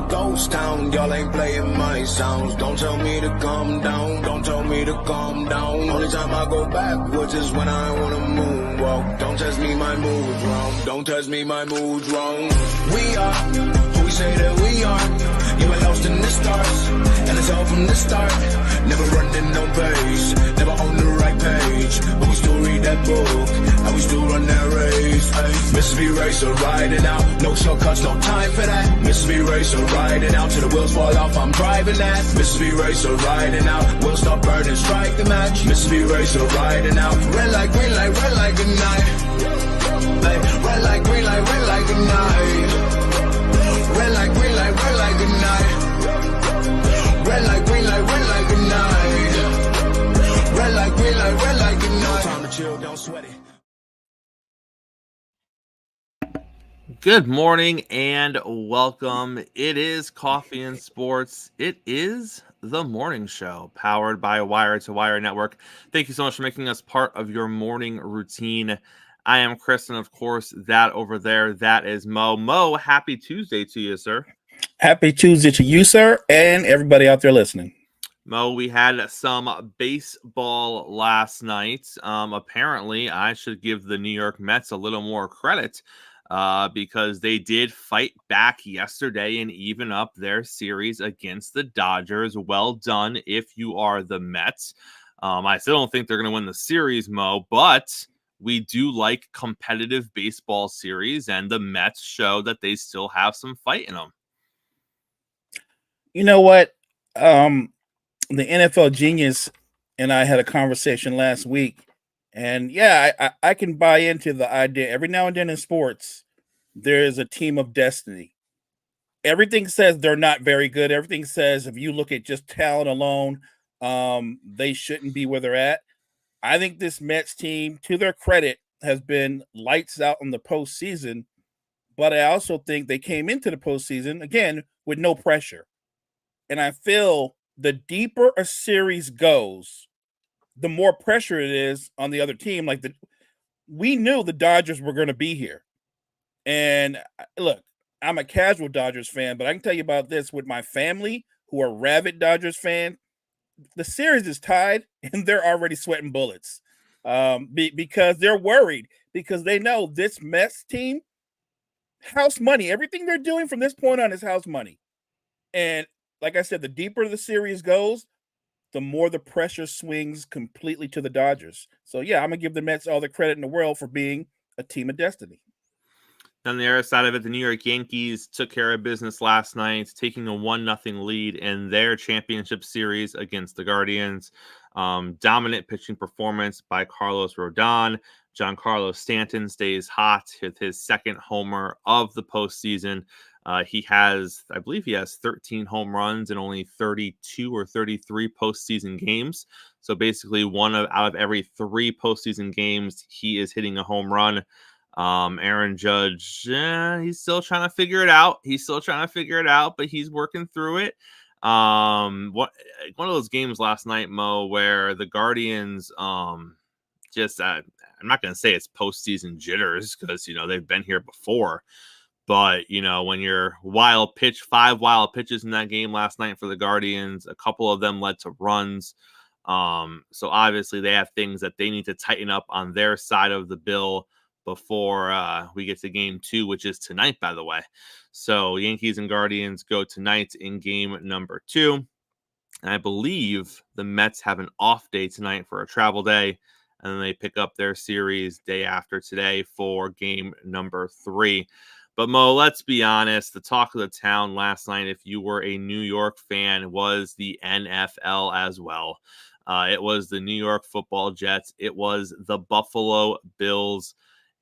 a ghost town. Y'all ain't playing my sounds. Don't tell me to calm down. Don't tell me to calm down. Only time I go backwards is when I wanna moonwalk. Don't test me, my mood's wrong. Don't test me, my mood's wrong. We are who we say that we are. You were lost in the stars, and it's all from the start. Never running no pace, never on the right page. But we still read that book, and we still run that race. Ay. Mississippi Racer riding out, no shortcuts, no time for that. Mississippi Racer riding out, till the wheels fall off, I'm driving that. Mississippi Racer riding out, we'll stop burning, strike the match. Mississippi Racer riding out, red light, green light, red light, good night. Ay. Red light, green light, red light, good night. Red light, green light, red light, good night. Red light, green light, red light, good night. Red light, green light, red light, good night. No time to chill, don't sweat it. Good morning and welcome. It is Coffee and Sports. It is the morning show powered by Wire to Wire Network. Thank you so much for making us part of your morning routine. I am Chris, and of course, that over there, that is Mo. Mo, happy Tuesday to you, sir. Happy Tuesday to you, sir, and everybody out there listening. Mo, we had some baseball last night. Apparently, I should give the New York Mets a little more credit because they did fight back yesterday and even up their series against the Dodgers. Well done if you are the Mets. I still don't think they're going to win the series, Mo, but we do like competitive baseball series, and the Mets show that they still have some fight in them. You know what? The NFL Genius and I had a conversation last week, and yeah, I can buy into the idea. Every now and then in sports, there is a team of destiny. Everything says they're not very good. Everything says if you look at just talent alone, they shouldn't be where they're at. I think this Mets team, to their credit, has been lights out in the postseason, but I also think they came into the postseason, again, with no pressure. And I feel the deeper a series goes, the more pressure it is on the other team. We knew the Dodgers were going to be here. And look, I'm a casual Dodgers fan, but I can tell you about this with my family, who are rabid Dodgers fans. The series is tied, and they're already sweating bullets because they're worried, because they know this Mets team, house money. Everything they're doing from this point on is house money. And like I said, the deeper the series goes, the more the pressure swings completely to the Dodgers. So, yeah, I'm going to give the Mets all the credit in the world for being a team of destiny. On the other side of it, the New York Yankees took care of business last night, taking a 1-0 lead in their championship series against the Guardians. Dominant pitching performance by Carlos Rodon. Giancarlo Stanton stays hot with his second homer of the postseason. I believe he has 13 home runs in only 32 or 33 postseason games. So basically out of every 3 postseason games, he is hitting a home run. Aaron Judge, he's still trying to figure it out. But he's working through it. One of those games last night, Mo, where the Guardians, I'm not going to say it's postseason jitters because, they've been here before. But, when you're 5 wild pitches in that game last night for the Guardians, a couple of them led to runs. So obviously they have things that they need to tighten up on their side of the bill before we get to game 2, which is tonight, by the way. So Yankees and Guardians go tonight in game number 2. And I believe the Mets have an off day tonight for a travel day. And then they pick up their series day after today for game number 3. But Mo, let's be honest, the talk of the town last night, if you were a New York fan, was the NFL as well. It was the New York Football Jets. It was the Buffalo Bills.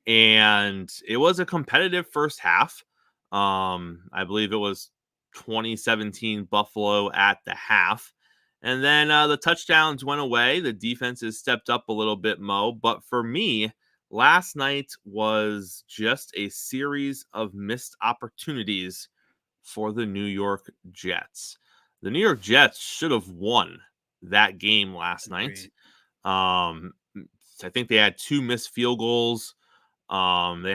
And it was a competitive first half. I believe it was 2017 Buffalo at the half. And then the touchdowns went away. The defenses stepped up a little bit, Mo. But for me, last night was just a series of missed opportunities for the New York Jets. The New York Jets should have won that game last night. I think they had 2 missed field goals. They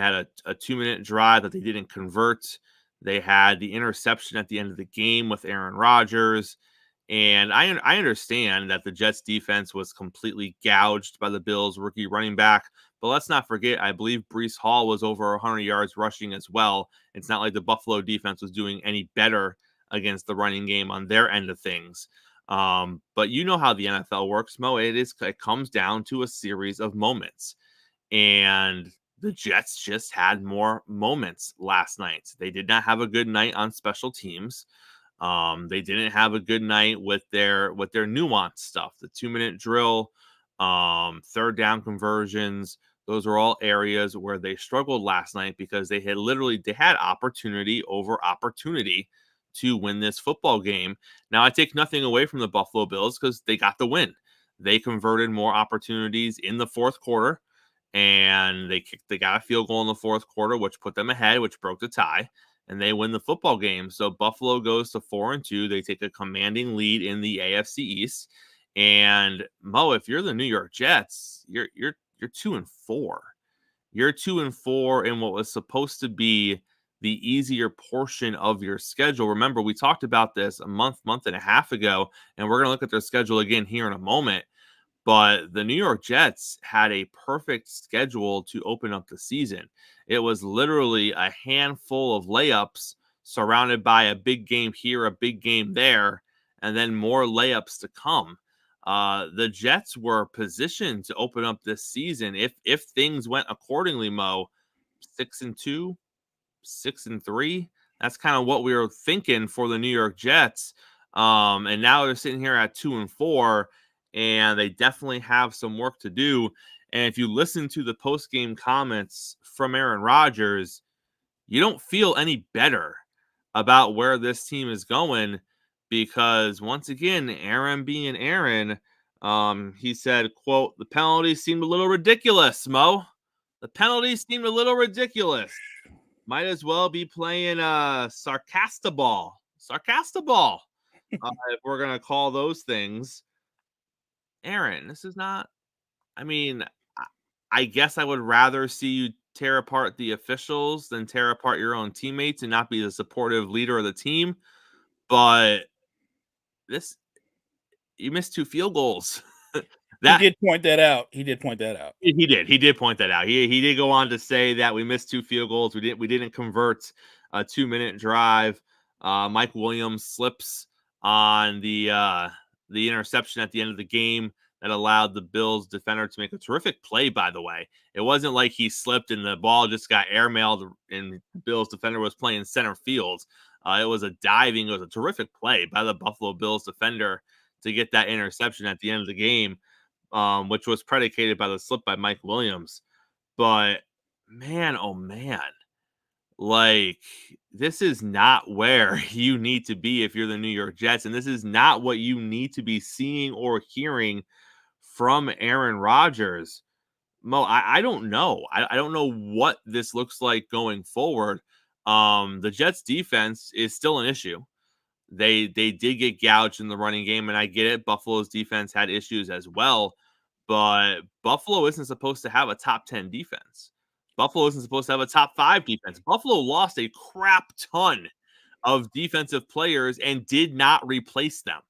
had a 2-minute drive that they didn't convert. They had the interception at the end of the game with Aaron Rodgers. And I understand that the Jets defense was completely gouged by the Bills rookie running back. But let's not forget, I believe Breece Hall was over 100 yards rushing as well. It's not like the Buffalo defense was doing any better against the running game on their end of things. But you know how the NFL works, Mo. It comes down to a series of moments. And the Jets just had more moments last night. They did not have a good night on special teams. They didn't have a good night with their nuanced stuff, the 2-minute drill, third down conversions. Those are all areas where they struggled last night because they had opportunity over opportunity to win this football game. Now, I take nothing away from the Buffalo Bills because they got the win. They converted more opportunities in the fourth quarter, and they got a field goal in the fourth quarter, which put them ahead, which broke the tie, and they win the football game. So Buffalo goes to 4-2. They take a commanding lead in the AFC East. And Mo, if you're the New York Jets, you're 2-4. You're 2-4 in what was supposed to be the easier portion of your schedule. Remember, we talked about this a month and a half ago, and we're going to look at their schedule again here in a moment. But the New York Jets had a perfect schedule to open up the season. It was literally a handful of layups surrounded by a big game here, a big game there, and then more layups to come. The Jets were positioned to open up this season if things went accordingly, Mo, 6-2, 6-3. That's kind of what we were thinking for the New York Jets. And now they're sitting here at 2-4. And they definitely have some work to do. And if you listen to the post-game comments from Aaron Rodgers, you don't feel any better about where this team is going because, once again, Aaron being Aaron, he said, quote, "The penalties seemed a little ridiculous, Mo. The penalties seemed a little ridiculous. Might as well be playing Sarcastaball. Sarcastaball, if we're going to call those things." Aaron, this is not, I mean, I guess I would rather see you tear apart the officials than tear apart your own teammates and not be the supportive leader of the team. But you missed 2 field goals. He did point that out. He did point that out. He did point that out. He did go on to say that we missed 2 field goals. We didn't convert a 2-minute drive. Mike Williams slips on the interception at the end of the game that allowed the Bills defender to make a terrific play, by the way. It wasn't like he slipped and the ball just got airmailed and the Bills defender was playing center field. It was a terrific play by the Buffalo Bills defender to get that interception at the end of the game, which was predicated by the slip by Mike Williams. But man, oh man, like, this is not where you need to be if you're the New York Jets, and this is not what you need to be seeing or hearing from Aaron Rodgers. Mo, I don't know. I don't know what this looks like going forward. The Jets defense is still an issue. They did get gouged in the running game, and I get it. Buffalo's defense had issues as well, but Buffalo isn't supposed to have a top 10 defense. Buffalo isn't supposed to have a top 5 defense. Buffalo lost a crap ton of defensive players and did not replace them.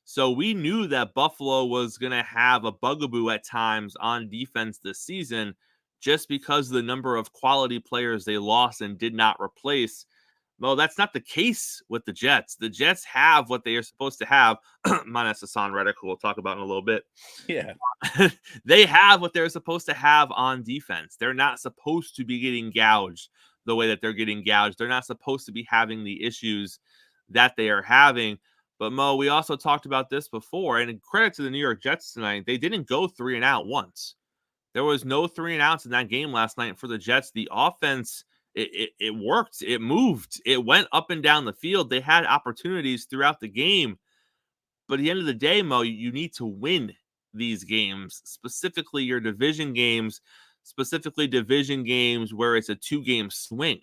So we knew that Buffalo was going to have a bugaboo at times on defense this season just because of the number of quality players they lost and did not replace. Well, that's not the case with the Jets. The Jets have what they are supposed to have, minus Hassan Reddick, who we'll talk about in a little bit. Yeah. They have what they're supposed to have on defense. They're not supposed to be getting gouged the way that they're getting gouged. They're not supposed to be having the issues that they are having. But, Mo, we also talked about this before, and credit to the New York Jets tonight, they didn't go 3 and out once. There was no 3 and outs in that game last night for the Jets. The offense, it worked. It moved. It went up and down the field. They had opportunities throughout the game. But at the end of the day, Mo, you need to win these games, specifically your division games, specifically division games where it's a 2-game swing.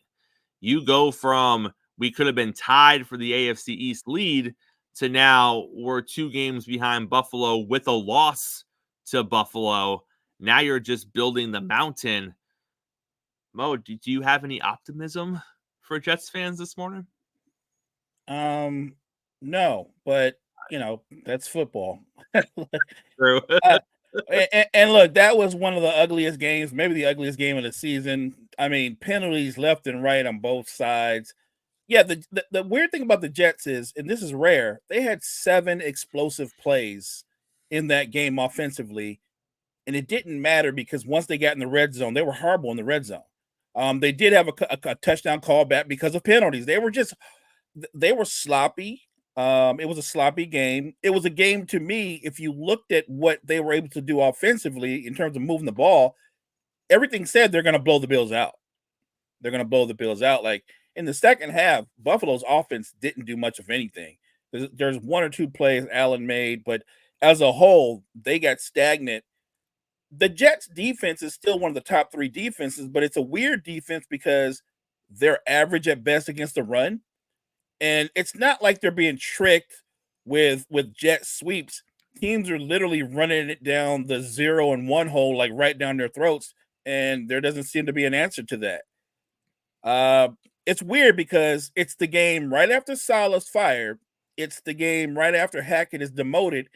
You go from we could have been tied for the AFC East lead to now we're 2 games behind Buffalo with a loss to Buffalo. Now you're just building the mountain. Mo, do you have any optimism for Jets fans this morning? No, but that's football. True. And look, that was one of the ugliest games, maybe the ugliest game of the season. I mean, penalties left and right on both sides. Yeah, the weird thing about the Jets is, and this is rare, they had 7 explosive plays in that game offensively, and it didn't matter because once they got in the red zone, they were horrible in the red zone. They did have a touchdown call back because of penalties. They were sloppy. It was a sloppy game. It was a game to me, if you looked at what they were able to do offensively in terms of moving the ball, everything said they're going to blow the Bills out. They're going to blow the Bills out. Like in the second half, Buffalo's offense didn't do much of anything. There's 1 or 2 plays Allen made, but as a whole, they got stagnant. The Jets defense is still one of the top 3 defenses, but it's a weird defense because they're average at best against the run. And it's not like they're being tricked with jet sweeps. Teams are literally running it down the 0 and 1 hole, like right down their throats. And there doesn't seem to be an answer to that. It's weird because it's the game right after Saleh's fired. It's the game right after Hackett is demoted.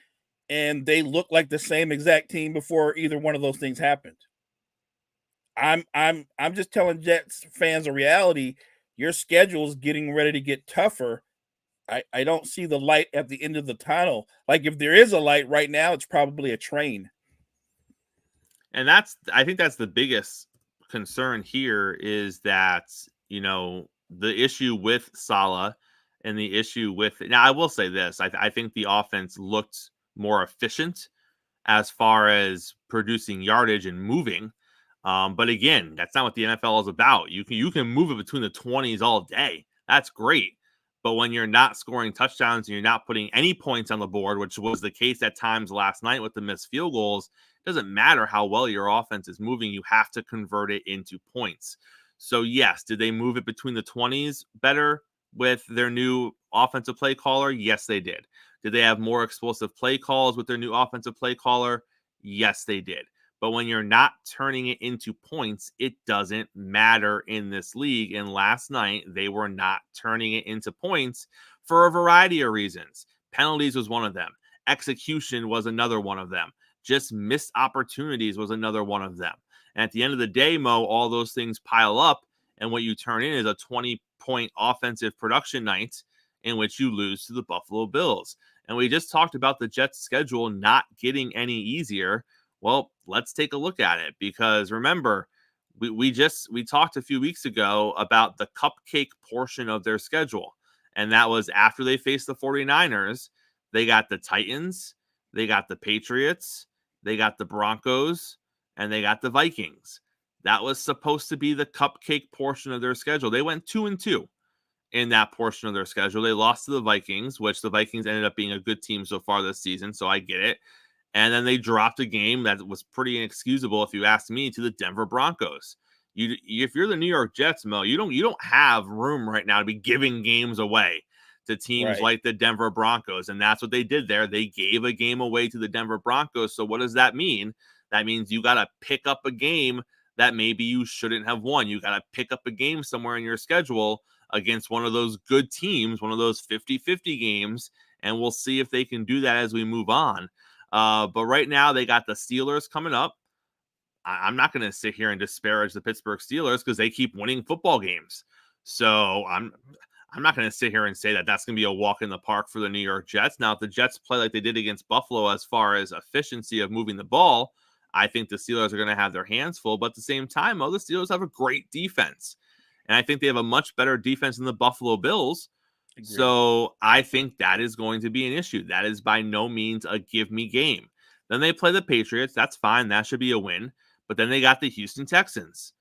And they look like the same exact team before either one of those things happened. I'm just telling Jets fans a reality. Your schedule is getting ready to get tougher. I don't see the light at the end of the tunnel. Like if there is a light right now, it's probably a train. And I think that's the biggest concern here is that, the issue with Saleh and the issue with, now I will say this, I think the offense looked more efficient as far as producing yardage and moving. But again, that's not what the NFL is about. You can move it between the 20s all day. That's great. But when you're not scoring touchdowns and you're not putting any points on the board, which was the case at times last night with the missed field goals, it doesn't matter how well your offense is moving. You have to convert it into points. So yes, did they move it between the 20s better with their new offensive play caller? Yes, they did. Did they have more explosive play calls with their new offensive play caller? Yes, they did. But when you're not turning it into points, it doesn't matter in this league. And last night, they were not turning it into points for a variety of reasons. Penalties was one of them. Execution was another one of them. Just missed opportunities was another one of them. And at the end of the day, Mo, all those things pile up. And what you turn in is a 20-point offensive production night in which you lose to the Buffalo Bills. And we just talked about the Jets' schedule not getting any easier. Well, let's take a look at it because remember, we talked a few weeks ago about the cupcake portion of their schedule. And that was after they faced the 49ers, they got the Titans, they got the Patriots, they got the Broncos, and they got the Vikings. That was supposed to be the cupcake portion of their schedule. They went 2-2 in that portion of their schedule. They lost to the Vikings, which the Vikings ended up being a good team so far this season, so I get it. And then they dropped a game that was pretty inexcusable, if you ask me, to the Denver Broncos. If you're the New York Jets, Mo, you don't have room right now to be giving games away to teams like the Denver Broncos. And that's what they did there. They gave a game away to the Denver Broncos. So what does that mean? That means you got to pick up a game that maybe you shouldn't have won. You got to pick up a game somewhere in your schedule against one of those good teams, one of those 50-50 games. And we'll see if they can do that as we move on. But right now they got the Steelers coming up. I'm not going to sit here and disparage the Pittsburgh Steelers because they keep winning football games. So I'm not going to sit here and say that that's going to be a walk in the park for the New York Jets. Now, if the Jets play like they did against Buffalo as far as efficiency of moving the ball, I think the Steelers are going to have their hands full. But at the same time, the Steelers have a great defense. And I think they have a much better defense than the Buffalo Bills. Agreed. So I think that is going to be an issue. That is by no means a give me game. Then they play the Patriots. That's fine. That should be a win. But then they got the Houston Texans.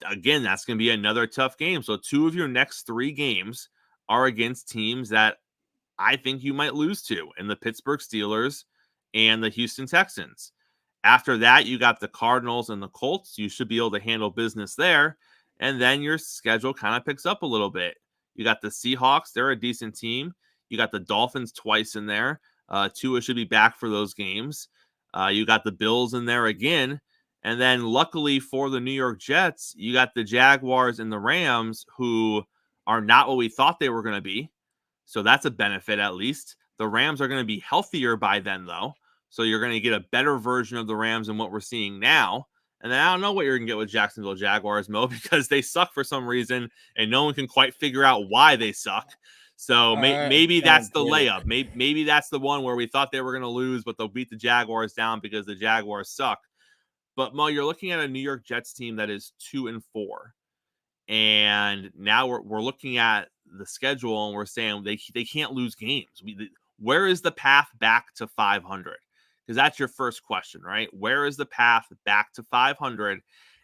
Again, that's going to be another tough game. So 2 of your next 3 games are against teams that I think you might lose to, in the Pittsburgh Steelers and the Houston Texans. After that, you got the Cardinals and the Colts. You should be able to handle business there. And then your schedule kind of picks up a little bit. You got the Seahawks. They're a decent team. You got the Dolphins twice in there. Tua should be back for those games. You got the Bills in there again. And then luckily for the New York Jets, you got the Jaguars and the Rams, who are not what we thought they were going to be. So that's a benefit at least. The Rams are going to be healthier by then, though. So you're going to get a better version of the Rams than what we're seeing now. And then I don't know what you're going to get with Jacksonville Jaguars, Mo, because they suck for some reason, and no one can quite figure out why they suck. So maybe that's the layup. Maybe that's the one where we thought they were going to lose, but they'll beat the Jaguars down because the Jaguars suck. But Mo, you're looking at a New York Jets team that is 2-4, and now we're looking at the schedule and we're saying they can't lose games. Where is the path back to 500? Because that's your first question, right? Where is the path back to 500?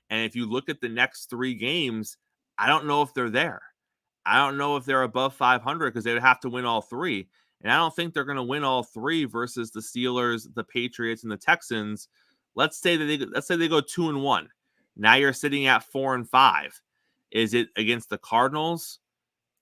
And if you look at the next 3 games, I don't know if they're there. I don't know if they're above 500 because they would have to win all 3. And I don't think they're going to win all 3 versus the Steelers, the Patriots, and the Texans. Let's say they go 2-1. Now you're sitting at 4-5. Is it against the Cardinals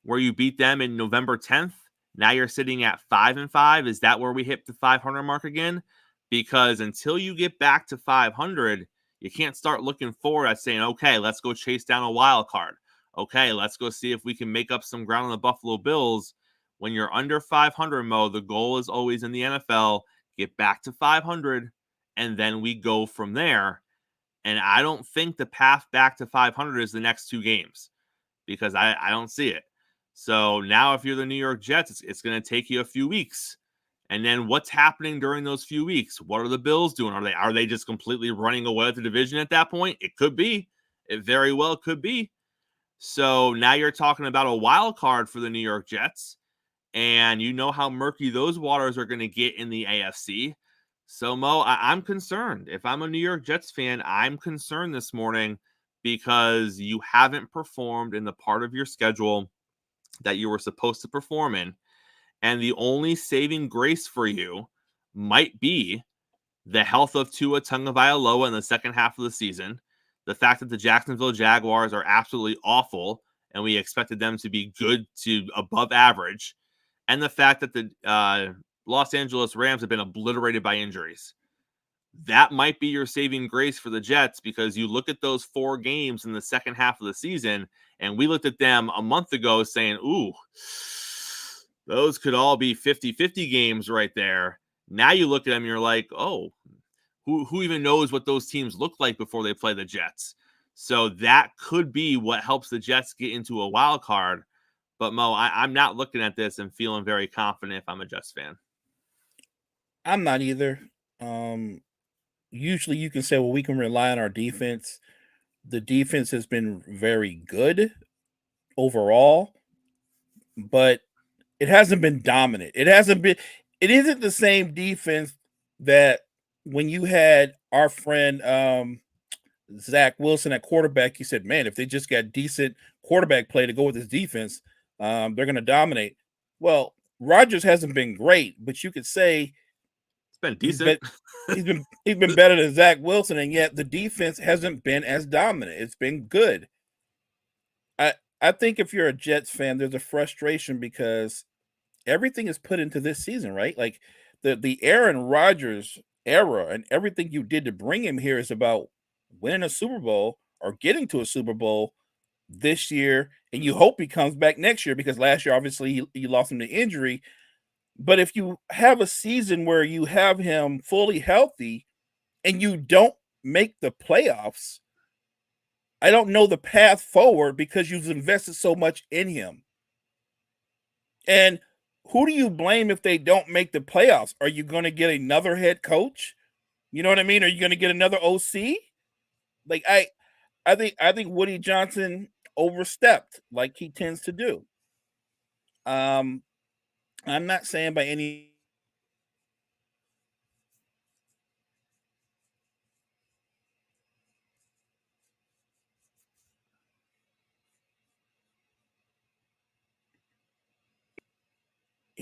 where you beat them in November 10th? Now you're sitting at 5-5. Is that where we hit the 500 mark again? Because until you get back to 500, you can't start looking forward at saying, okay, let's go chase down a wild card. Okay, let's go see if we can make up some ground on the Buffalo Bills. When you're under 500, Mo, the goal is always in the NFL, get back to 500, and then we go from there. And I don't think the path back to 500 is the next 2 games because I don't see it. So now if you're the New York Jets, it's going to take you a few weeks. And then what's happening during those few weeks? What are the Bills doing? Are they just completely running away with the division at that point? It could be. It very well could be. So now you're talking about a wild card for the New York Jets. And you know how murky those waters are going to get in the AFC. So, Mo, I'm concerned. If I'm a New York Jets fan, I'm concerned this morning because you haven't performed in the part of your schedule that you were supposed to perform in. And the only saving grace for you might be the health of Tua Tagovailoa in the second half of the season, the fact that the Jacksonville Jaguars are absolutely awful and we expected them to be good to above average, and the fact that the Los Angeles Rams have been obliterated by injuries. That might be your saving grace for the Jets because you look at those 4 games in the second half of the season, and we looked at them a month ago saying, ooh, those could all be 50-50 games right there. Now you look at them and you're like, oh, who even knows what those teams look like before they play the Jets? So that could be what helps the Jets get into a wild card. But, Mo, I'm not looking at this and feeling very confident if I'm a Jets fan. I'm not either. Usually you can say, well, we can rely on our defense. The defense has been very good overall, but it hasn't been dominant. It isn't the same defense that when you had our friend Zach Wilson at quarterback, you said, man, if they just got decent quarterback play to go with this defense, they're going to dominate. Well, Rodgers hasn't been great, but you could say it's been decent. He's been better than Zach Wilson, and yet the defense hasn't been as dominant. It's been good. I think if you're a Jets fan, there's a frustration because everything is put into this season, right? Like the Aaron Rodgers era and everything you did to bring him here is about winning a Super Bowl or getting to a Super Bowl this year, and you hope he comes back next year because last year, obviously, you lost him to injury. But if you have a season where you have him fully healthy and you don't make the playoffs, I don't know the path forward because you've invested so much in him. And who do you blame if they don't make the playoffs? Are you going to get another head coach? You know what I mean? Are you going to get another OC? Like I think Woody Johnson overstepped like he tends to do. I'm not saying by any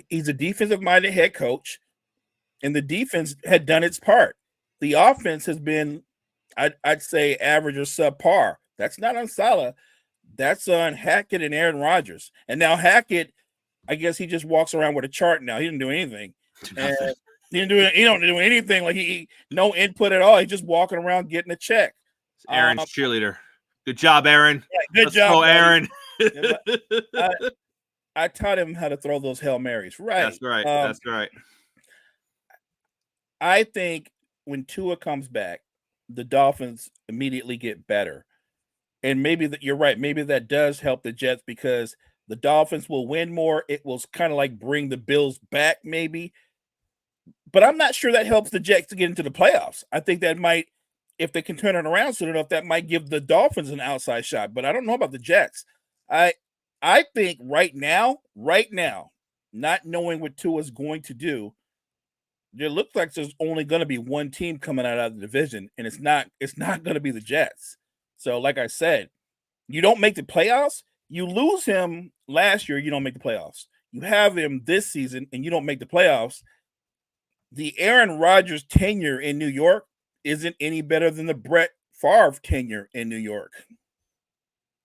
he's a defensive-minded head coach, and the defense had done its part. The offense has been, I'd say, average or subpar. That's not on Saleh. That's on Hackett and Aaron Rodgers. And now Hackett, I guess he just walks around with a chart now. He didn't do anything. And He don't do anything. Like he no input at all. He's just walking around getting a check. It's Aaron's cheerleader. Good job, Aaron. Yeah, good Let's job, go, Aaron. I taught him how to throw those Hail Marys. Right. That's right. That's right. I think when Tua comes back, the Dolphins immediately get better. And maybe you're right. Maybe that does help the Jets because the Dolphins will win more. It will kind of like bring the Bills back, maybe. But I'm not sure that helps the Jets to get into the playoffs. I think that might, if they can turn it around soon enough, that might give the Dolphins an outside shot. But I don't know about the Jets. I think right now, not knowing what Tua's going to do, it looks like there's only going to be one team coming out of the division, and it's not going to be the Jets. So, like I said, you don't make the playoffs. You lose him last year, you don't make the playoffs. You have him this season, and you don't make the playoffs. The Aaron Rodgers tenure in New York isn't any better than the Brett Favre tenure in New York.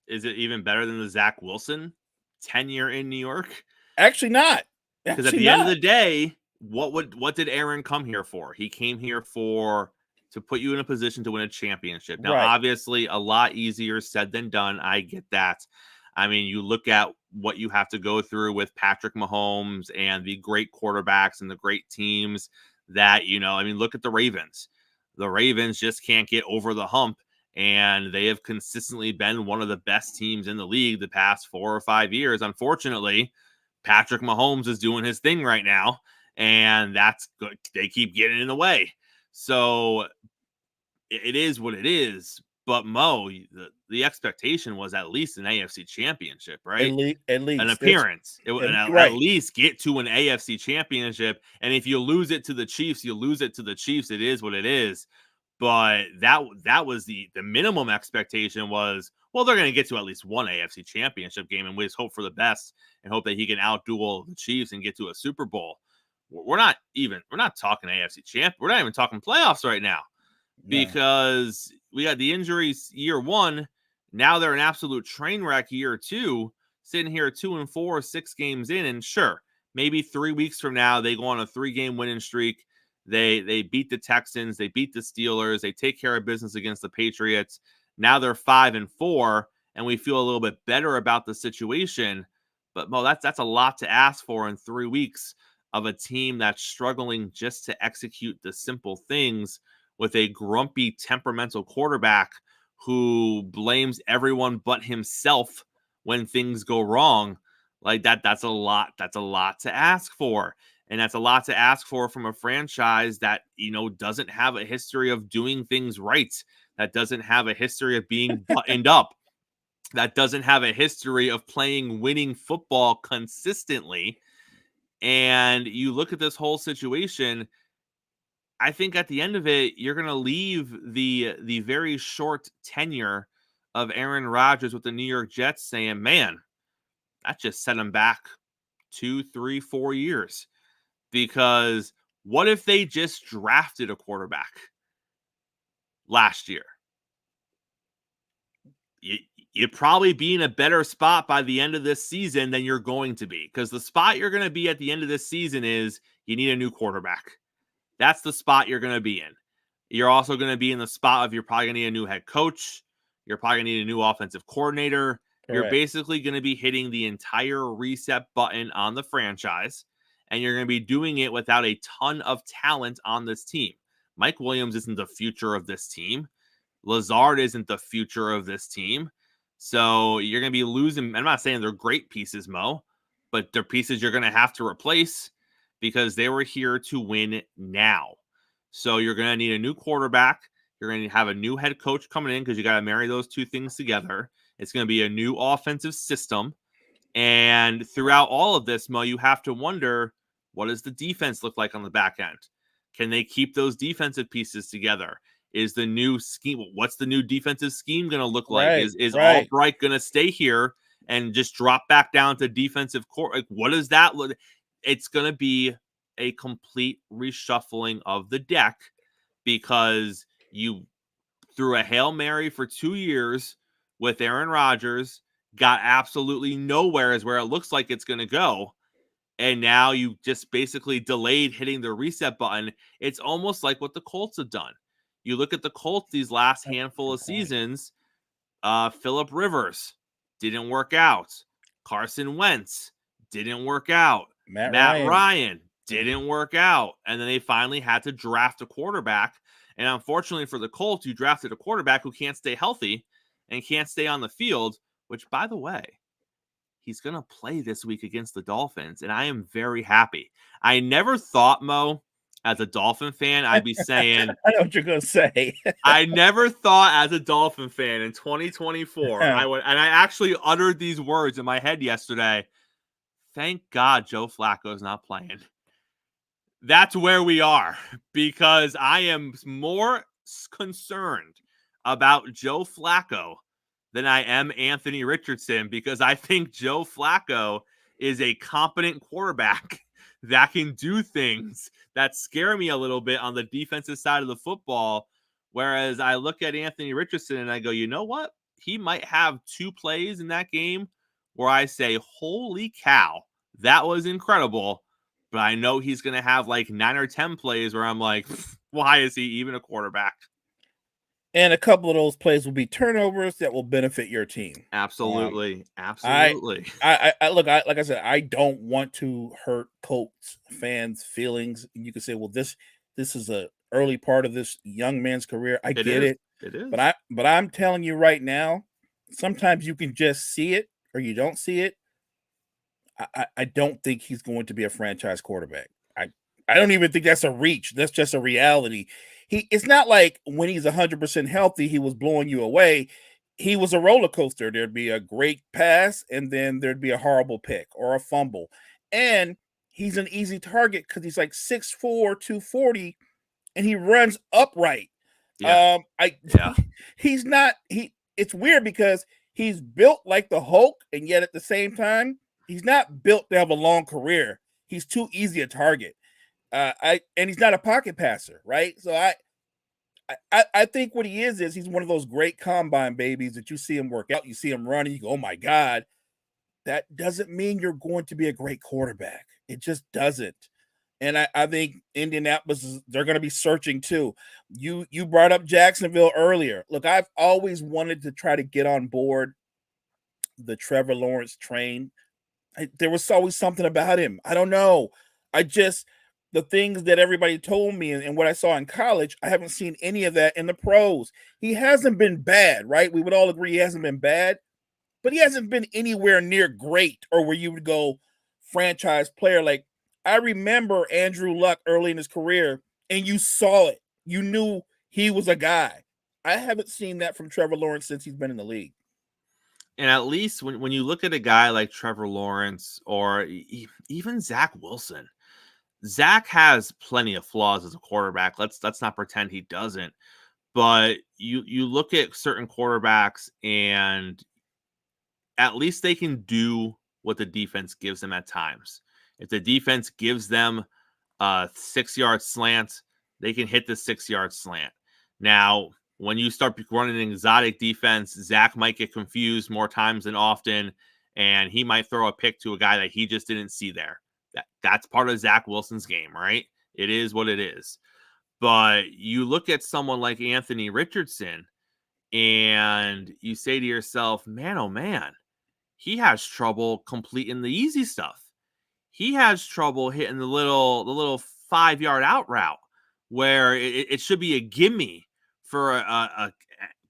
Is it even better than the Zach Wilson tenure in New York? Actually not. Because at the end of the day, what did Aaron come here for? He came here to put you in a position to win a championship. Now, obviously, a lot easier said than done. I get that. I mean, you look at what you have to go through with Patrick Mahomes and the great quarterbacks and the great teams that, look at the Ravens. The Ravens just can't get over the hump, and they have consistently been one of the best teams in the league the past 4 or 5 years. Unfortunately, Patrick Mahomes is doing his thing right now, and that's good. They keep getting in the way. So it is what it is. But Mo, the expectation was at least an AFC championship, right? At least an appearance. At least get to an AFC championship. And if you lose it to the Chiefs, you lose it to the Chiefs. It is what it is. But that was the minimum expectation was, well, they're going to get to at least one AFC championship game, and we just hope for the best and hope that he can outduel the Chiefs and get to a Super Bowl. We're not talking AFC champ. We're not even talking playoffs right now. Because we had the injuries year one. Now they're an absolute train wreck year two, sitting here 2-4, 6 games in. And sure, maybe 3 weeks from now, they go on a 3-game winning streak. They beat the Texans. They beat the Steelers. They take care of business against the Patriots. Now they're 5-4, and we feel a little bit better about the situation. But Mo, that's a lot to ask for in 3 weeks of a team that's struggling just to execute the simple things with a grumpy, temperamental quarterback who blames everyone but himself when things go wrong. Like that's a lot. That's a lot to ask for. And that's a lot to ask for from a franchise that, doesn't have a history of doing things right. That doesn't have a history of being buttoned up. That doesn't have a history of playing winning football consistently. And you look at this whole situation, I think at the end of it, you're going to leave the very short tenure of Aaron Rodgers with the New York Jets saying, man, that just set him back 2, 3, 4 years. Because what if they just drafted a quarterback last year? You'd probably be in a better spot by the end of this season than you're going to be. Because the spot you're going to be at the end of this season is you need a new quarterback. That's the spot you're going to be in. You're also going to be in the spot of you're probably going to need a new head coach. You're probably going to need a new offensive coordinator. Correct. You're basically going to be hitting the entire reset button on the franchise, and you're going to be doing it without a ton of talent on this team. Mike Williams isn't the future of this team. Lazard isn't the future of this team. So you're going to be losing. I'm not saying they're great pieces, Mo, but they're pieces you're going to have to replace because they were here to win now. So you're going to need a new quarterback. You're going to have a new head coach coming in because you got to marry those two things together. It's going to be a new offensive system. And throughout all of this, Mo, you have to wonder, what does the defense look like on the back end? Can they keep those defensive pieces together? Is the new scheme, what's the new defensive scheme going to look like? Is Albright going to stay here and just drop back down to defensive court? Like, what does that look? It's going to be a complete reshuffling of the deck because you threw a Hail Mary for 2 years with Aaron Rodgers, got absolutely nowhere is where it looks like it's going to go. and now you just basically delayed hitting the reset button. It's almost like what the Colts have done. You look at the Colts these last handful of seasons, Phillip Rivers didn't work out. Carson Wentz didn't work out. Matt Ryan didn't work out. And then they finally had to draft a quarterback. And unfortunately for the Colts, you drafted a quarterback who can't stay healthy and can't stay on the field, which, by the way, he's going to play this week against the Dolphins. And I am very happy. I never thought, Mo, as a Dolphin fan, I'd be saying, I know what you're going to say. I never thought as a Dolphin fan in 2024, I actually uttered these words in my head yesterday. Thank God Joe Flacco is not playing. That's where we are, because I am more concerned about Joe Flacco than I am Anthony Richardson, because I think Joe Flacco is a competent quarterback that can do things that scare me a little bit on the defensive side of the football. Whereas I look at Anthony Richardson and I go, you know what? He might have 2 plays in that game where I say, holy cow, that was incredible. But I know he's going to have like 9 or 10 plays where I'm like, why is he even a quarterback? And a couple of those plays will be turnovers that will benefit your team. Absolutely. Absolutely. I look, like I said, I don't want to hurt Colts fans' feelings. You can say, well, this is a early part of this young man's career. I get it. It is. But I'm telling you right now, sometimes you can just see it or you don't see it. I don't think he's going to be a franchise quarterback. I don't even think that's a reach. That's just a reality. It's not like when he's 100% healthy, he was blowing you away. He was a roller coaster. There'd be a great pass, and then there'd be a horrible pick or a fumble. And he's an easy target because he's like 6'4", 240, and he runs upright. Yeah. He's not. It's weird because he's built like the Hulk, and yet at the same time, he's not built to have a long career. He's too easy a target. And he's not a pocket passer, right? So I think what he is he's one of those great combine babies that you see him work out, you see him running, you go, oh my God. That doesn't mean you're going to be a great quarterback. It just doesn't. And I think Indianapolis, they're going to be searching too. You brought up Jacksonville earlier. Look, I've always wanted to try to get on board the Trevor Lawrence train. There was always something about him. I don't know. The things that everybody told me and what I saw in college, I haven't seen any of that in the pros. He hasn't been bad, right? We would all agree he hasn't been bad, but he hasn't been anywhere near great or where you would go franchise player. Like, I remember Andrew Luck early in his career, and you saw it. You knew he was a guy. I haven't seen that from Trevor Lawrence since he's been in the league. And at least when you look at a guy like Trevor Lawrence or even Zach Wilson, Zach has plenty of flaws as a quarterback. Let's not pretend he doesn't. But you look at certain quarterbacks, and at least they can do what the defense gives them at times. If the defense gives them a 6-yard slant, they can hit the 6-yard slant. Now, when you start running an exotic defense, Zach might get confused more times than often, and he might throw a pick to a guy that he just didn't see there. That's part of Zach Wilson's game, right? It is what it is. But you look at someone like Anthony Richardson, and you say to yourself, man, oh man, he has trouble completing the easy stuff. He has trouble hitting the little 5-yard out route where it should be a gimme for a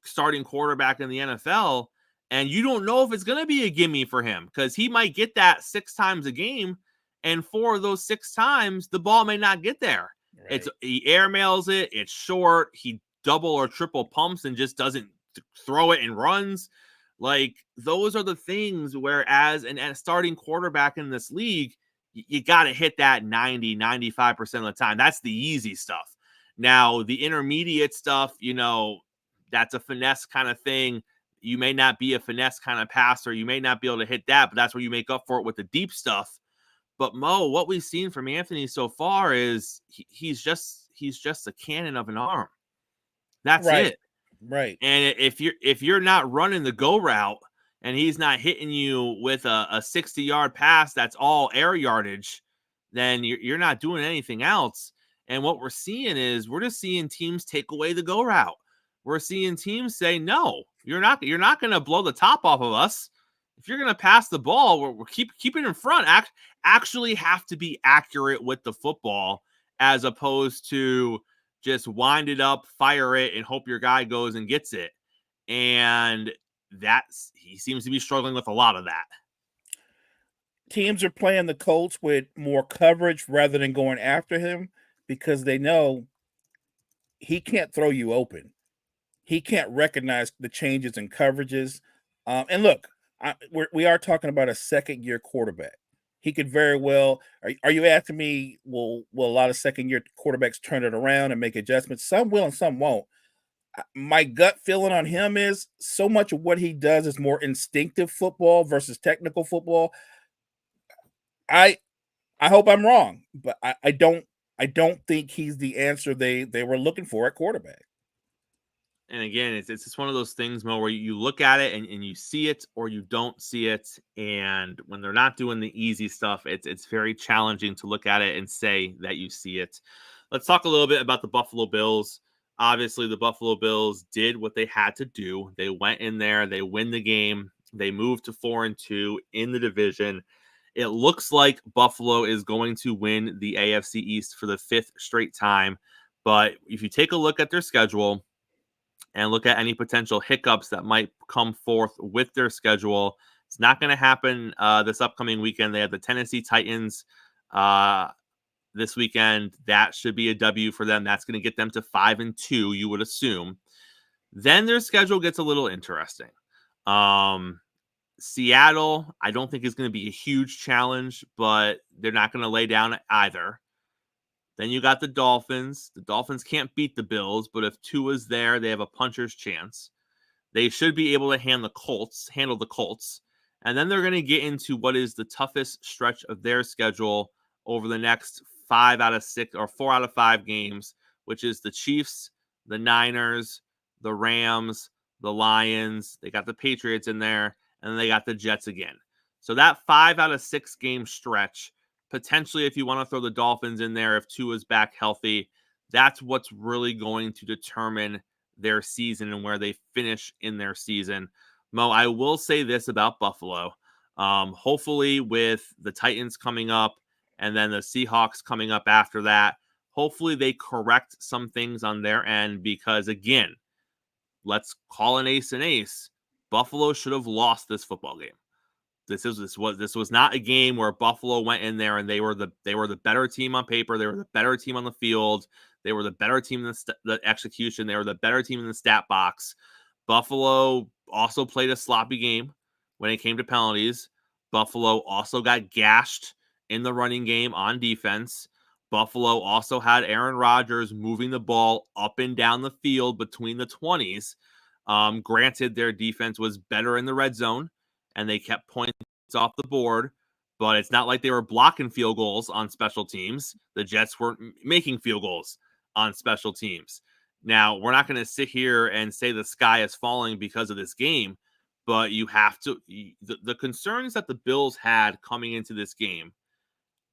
starting quarterback in the NFL. And you don't know if it's going to be a gimme for him because he might get that 6 times a game. And 4 of those 6 times, the ball may not get there. Right. He airmails it. It's short. He double or triple pumps and just doesn't throw it and runs. Like, those are the things where as a starting quarterback in this league, you got to hit that 90, 95% of the time. That's the easy stuff. Now, the intermediate stuff, that's a finesse kind of thing. You may not be a finesse kind of passer. You may not be able to hit that, but that's where you make up for it with the deep stuff. But Mo, what we've seen from Anthony so far is he's just a cannon of an arm. That's it. Right. And if you're not running the go route and he's not hitting you with a 60-yard pass that's all air yardage, then you're not doing anything else. And what we're seeing is we're just seeing teams take away the go route. We're seeing teams say, no, you're not going to blow the top off of us. If you're going to pass the ball, we're keep it in front. Actually have to be accurate with the football as opposed to just wind it up, fire it, and hope your guy goes and gets it. And he seems to be struggling with a lot of that. Teams are playing the Colts with more coverage rather than going after him because they know he can't throw you open. He can't recognize the changes in coverages. And look, we are talking about a second-year quarterback. He could very well. Are you asking me? Will a lot of second-year quarterbacks turn it around and make adjustments? Some will and some won't. My gut feeling on him is so much of what he does is more instinctive football versus technical football. I hope I'm wrong, but I don't think he's the answer they were looking for at quarterback. And again, it's just one of those things, Mo, where you look at it and you see it or you don't see it. And when they're not doing the easy stuff, it's very challenging to look at it and say that you see it. Let's talk a little bit about the Buffalo Bills. Obviously, the Buffalo Bills did what they had to do. They went in there, they win the game, they moved to 4-2 in the division. It looks like Buffalo is going to win the AFC East for the 5th straight time. But if you take a look at their schedule and look at any potential hiccups that might come forth with their schedule, it's not going to happen this upcoming weekend. They have the Tennessee Titans this weekend. That should be a W for them. That's going to get them to 5-2, you would assume. Then their schedule gets a little interesting. Seattle, I don't think is going to be a huge challenge, but they're not going to lay down either. Then you got the Dolphins. The Dolphins can't beat the Bills, but if Tua's there, they have a puncher's chance. They should be able to handle the Colts. And then they're going to get into what is the toughest stretch of their schedule over the next 5 out of 6 or 4 out of 5 games, which is the Chiefs, the Niners, the Rams, the Lions. They got the Patriots in there, and then they got the Jets again. So that 5 out of 6 game stretch, potentially if you want to throw the Dolphins in there, if Tua's back healthy, that's what's really going to determine their season and where they finish in their season. Mo, I will say this about Buffalo. Hopefully with the Titans coming up and then the Seahawks coming up after that, hopefully they correct some things on their end because, again, let's call an ace an ace. Buffalo should have lost this football game. This was not a game where Buffalo went in there and they were the better team on paper. They were the better team on the field. They were the better team in the execution. They were the better team in the stat box. Buffalo also played a sloppy game when it came to penalties. Buffalo also got gashed in the running game on defense. Buffalo also had Aaron Rodgers moving the ball up and down the field between the 20s. Granted, their defense was better in the red zone, and they kept points off the board, but it's not like they were blocking field goals on special teams. The Jets weren't making field goals on special teams. Now, we're not going to sit here and say the sky is falling because of this game, but you have to the concerns that the Bills had coming into this game,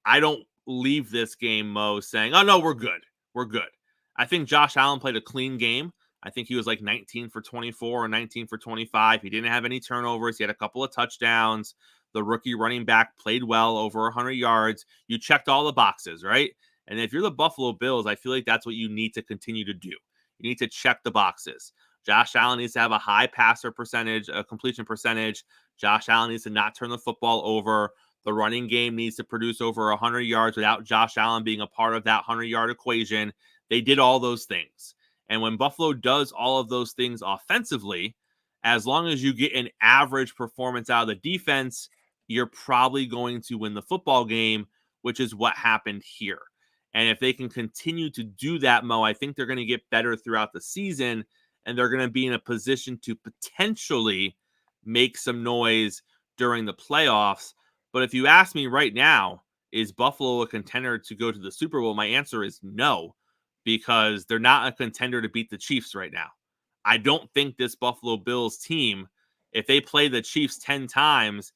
I don't leave this game, Mo, saying, oh, no, we're good. We're good. I think Josh Allen played a clean game. I think he was like 19 for 24 or 19 for 25. He didn't have any turnovers. He had a couple of touchdowns. The rookie running back played well, over 100 yards. You checked all the boxes, right? And if you're the Buffalo Bills, I feel like that's what you need to continue to do. You need to check the boxes. Josh Allen needs to have a high passer percentage, a completion percentage. Josh Allen needs to not turn the football over. The running game needs to produce over 100 yards without Josh Allen being a part of that 100-yard equation. They did all those things. And when Buffalo does all of those things offensively, as long as you get an average performance out of the defense, you're probably going to win the football game, which is what happened here. And if they can continue to do that, Mo, I think they're going to get better throughout the season, and they're going to be in a position to potentially make some noise during the playoffs. But if you ask me right now, is Buffalo a contender to go to the Super Bowl? My answer is no, because they're not a contender to beat the Chiefs right now. I don't think this Buffalo Bills team, if they play the Chiefs 10 times,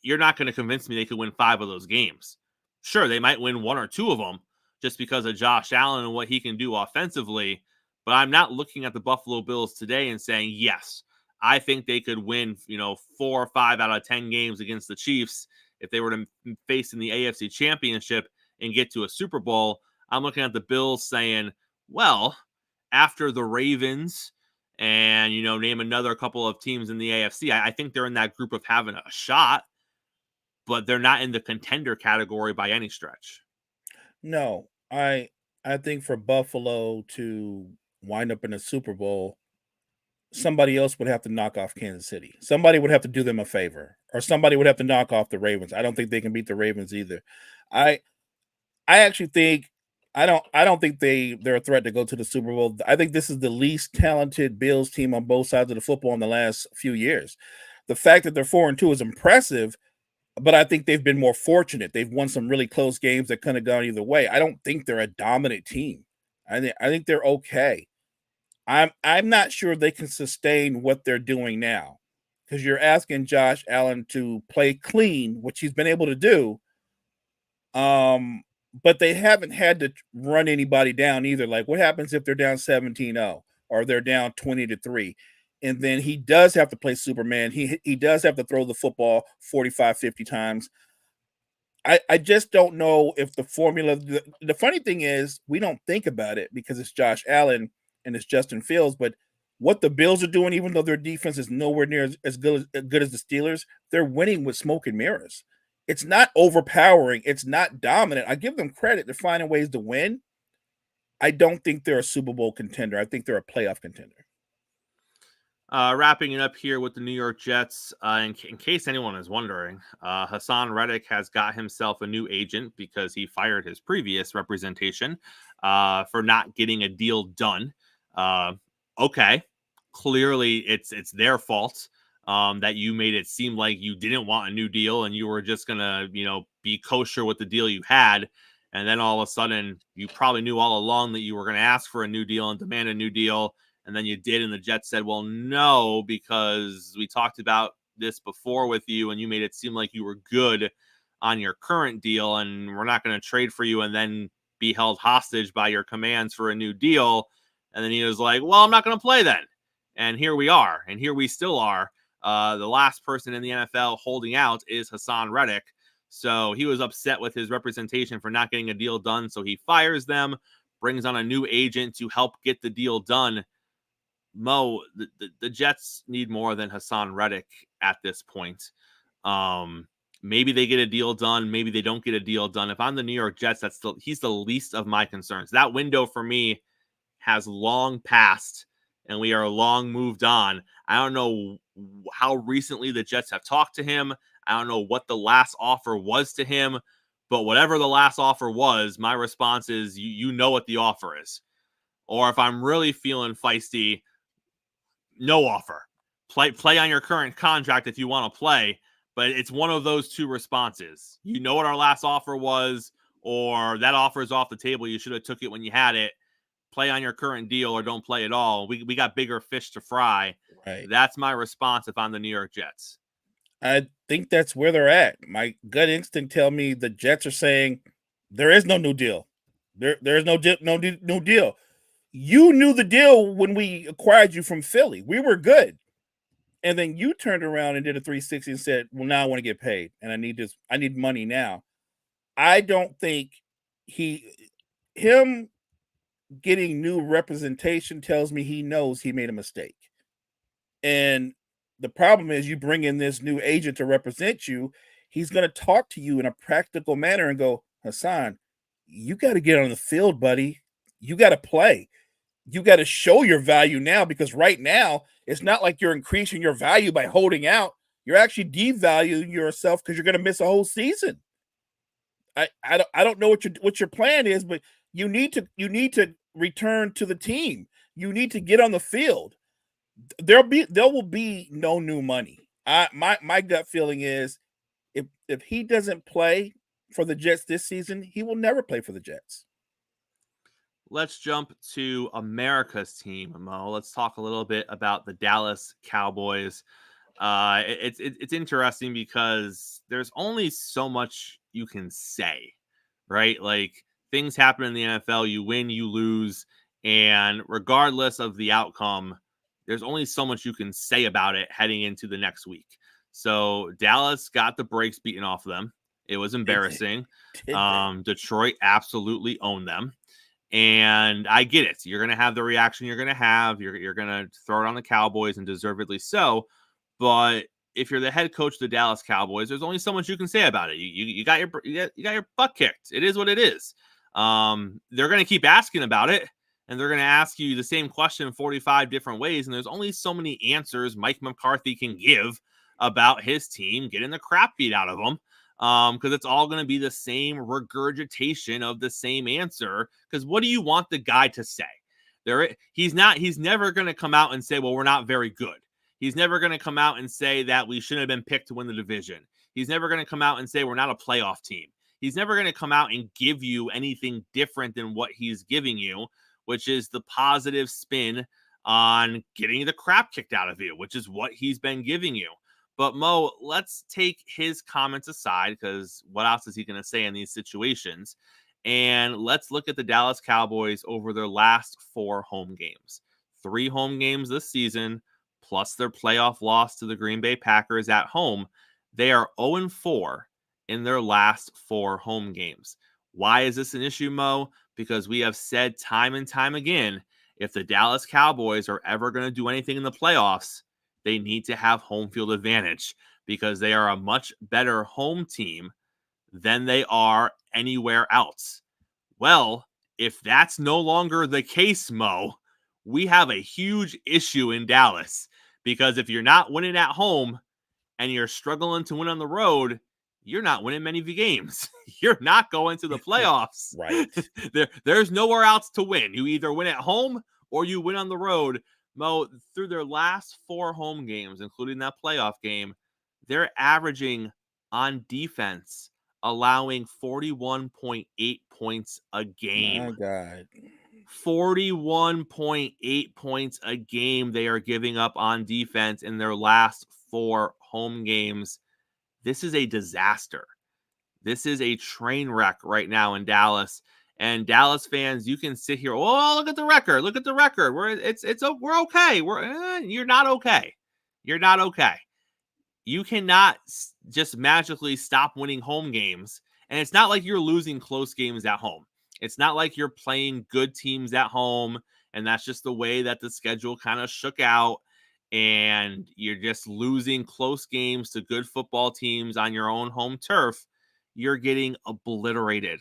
you're not going to convince me they could win 5 of those games. Sure, they might win one or two of them just because of Josh Allen and what he can do offensively. But I'm not looking at the Buffalo Bills today and saying, yes, I think they could win, 4 or 5 out of 10 games against the Chiefs if they were to face in the AFC Championship and get to a Super Bowl. I'm looking at the Bills saying, well, after the Ravens and, name another couple of teams in the AFC, I think they're in that group of having a shot, but they're not in the contender category by any stretch. No, I think for Buffalo to wind up in a Super Bowl, somebody else would have to knock off Kansas City. Somebody would have to do them a favor, or somebody would have to knock off the Ravens. I don't think they can beat the Ravens either. I actually think I don't think they're a threat to go to the Super Bowl. I think this is the least talented Bills team on both sides of the football in the last few years. The fact that they're 4-2 is impressive, but I think they've been more fortunate. They've won some really close games that could have gone either way. I don't think they're a dominant team. I think they're okay. I'm not sure they can sustain what they're doing now, because you're asking Josh Allen to play clean, which he's been able to do. But they haven't had to run anybody down either. Like, what happens if they're down 17-0 or they're down 20-3? And then he does have to play Superman. He does have to throw the football 45, 50 times. I just don't know if the formula. The funny thing is, we don't think about it because it's Josh Allen and it's Justin Fields. But what the Bills are doing, even though their defense is nowhere near as good as the Steelers, they're winning with smoke and mirrors. It's not overpowering. It's not dominant. I give them credit for finding ways to win. I don't think they're a Super Bowl contender. I think they're a playoff contender. Wrapping it up here with the New York Jets, in case anyone is wondering, Hassan Reddick has got himself a new agent because he fired his previous representation for not getting a deal done. Okay, clearly it's their fault that you made it seem like you didn't want a new deal and you were just gonna, be kosher with the deal you had. And then all of a sudden, you probably knew all along that you were going to ask for a new deal and demand a new deal. And then you did, and the Jets said, well, no, because we talked about this before with you, and you made it seem like you were good on your current deal, and we're not going to trade for you and then be held hostage by your commands for a new deal. And then he was like, well, I'm not going to play then. And here we are, and here we still are. The last person in the NFL holding out is Hassan Reddick. So he was upset with his representation for not getting a deal done, so he fires them, brings on a new agent to help get the deal done. Mo, the Jets need more than Hassan Reddick at this point. Maybe they get a deal done. Maybe they don't get a deal done. If I'm the New York Jets, he's the least of my concerns. That window for me has long passed, and we are long moved on. I don't know how recently the Jets have talked to him. I don't know what the last offer was to him, but whatever the last offer was, my response is, you know what the offer is. Or if I'm really feeling feisty, no offer. Play on your current contract if you want to play, but it's one of those two responses. You know what our last offer was, or that offer is off the table. You should have took it when you had it. Play on your current deal or don't play at all. We got bigger fish to fry. Right. That's my response if I'm the New York Jets. I think that's where they're at. My gut instinct tell me the Jets are saying there is no new deal. There's no deal. You knew the deal when we acquired you from Philly. We were good. And then you turned around and did a 360 and said, well, now I want to get paid and I need money now. I don't think him getting new representation tells me he knows he made a mistake. And the problem is you bring in this new agent to represent you. He's going to talk to you in a practical manner and go, Hassan, you got to get on the field, buddy. You got to play. You got to show your value now, because right now it's not like you're increasing your value by holding out. You're actually devaluing yourself because you're going to miss a whole season. I don't know what your plan is, but you need to return to the team. You need to get on the field. There will be no new money. My gut feeling is if he doesn't play for the Jets this season, he will never play for the Jets. Let's jump to America's team, Mo. Let's talk a little bit about the Dallas Cowboys. It's interesting because there's only so much you can say right? Like things happen in the NFL, you win, you lose, and regardless of the outcome, there's only so much you can say about it heading into the next week. So Dallas got the brakes beaten off of them. It was embarrassing. Detroit absolutely owned them. And I get it. You're going to have the reaction you're going to have. You're going to throw it on the Cowboys, and deservedly so. But if you're the head coach of the Dallas Cowboys, there's only so much you can say about it. You got your butt kicked. It is what it is. They're going to keep asking about it, and they're going to ask you the same question 45 different ways. And there's only so many answers Mike McCarthy can give about his team getting the crap beat out of them. Because it's all going to be the same regurgitation of the same answer. Because what do you want the guy to say? He's never going to come out and say, well, we're not very good. He's never going to come out and say that we shouldn't have been picked to win the division. He's never going to come out and say we're not a playoff team. He's never going to come out and give you anything different than what he's giving you, which is the positive spin on getting the crap kicked out of you, which is what he's been giving you. But Mo, let's take his comments aside, because what else is he going to say in these situations? And let's look at the Dallas Cowboys over their last 4 home games. 3 home games this season, plus their playoff loss to the Green Bay Packers at home. They are 0-4 in their last 4 home games. Why is this an issue, Mo? Because we have said time and time again, if the Dallas Cowboys are ever going to do anything in the playoffs, they need to have home field advantage, because they are a much better home team than they are anywhere else. Well, if that's no longer the case, Mo, we have a huge issue in Dallas, because if you're not winning at home and you're struggling to win on the road, you're not winning many games. You're not going to the playoffs. Right. There's nowhere else to win. You either win at home or you win on the road. Mo, through their last 4 home games, including that playoff game, they're averaging on defense, allowing 41.8 points a game. My God. 41.8 points a game they are giving up on defense in their last 4 home games. This is a disaster. This is a train wreck right now in Dallas. And Dallas fans, you can sit here. Oh, look at the record. Look at the record. We're okay. You're not okay. You're not okay. You cannot just magically stop winning home games. And it's not like you're losing close games at home. It's not like you're playing good teams at home, and that's just the way that the schedule kind of shook out. And you're just losing close games to good football teams on your own home turf. You're getting obliterated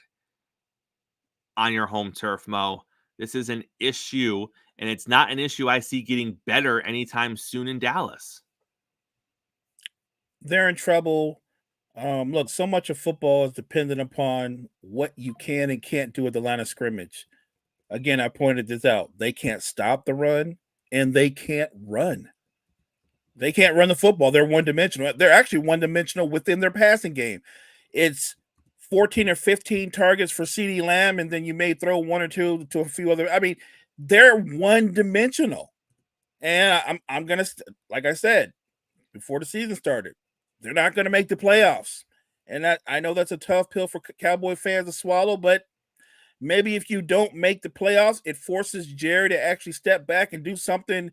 on your home turf, Mo. This is an issue, and it's not an issue I see getting better anytime soon in Dallas. They're in trouble. Look, so much of football is dependent upon what you can and can't do at the line of scrimmage. Again, I pointed this out. They can't stop the run, and they can't run. They can't run the football. They're one-dimensional. They're actually one-dimensional within their passing game. It's 14 or 15 targets for CeeDee Lamb, and then you may throw 1 or 2 to a few other. I mean, they're one-dimensional. And I'm going to, like I said, before the season started, they're not going to make the playoffs. And I know that's a tough pill for Cowboy fans to swallow, but maybe if you don't make the playoffs, it forces Jerry to actually step back and do something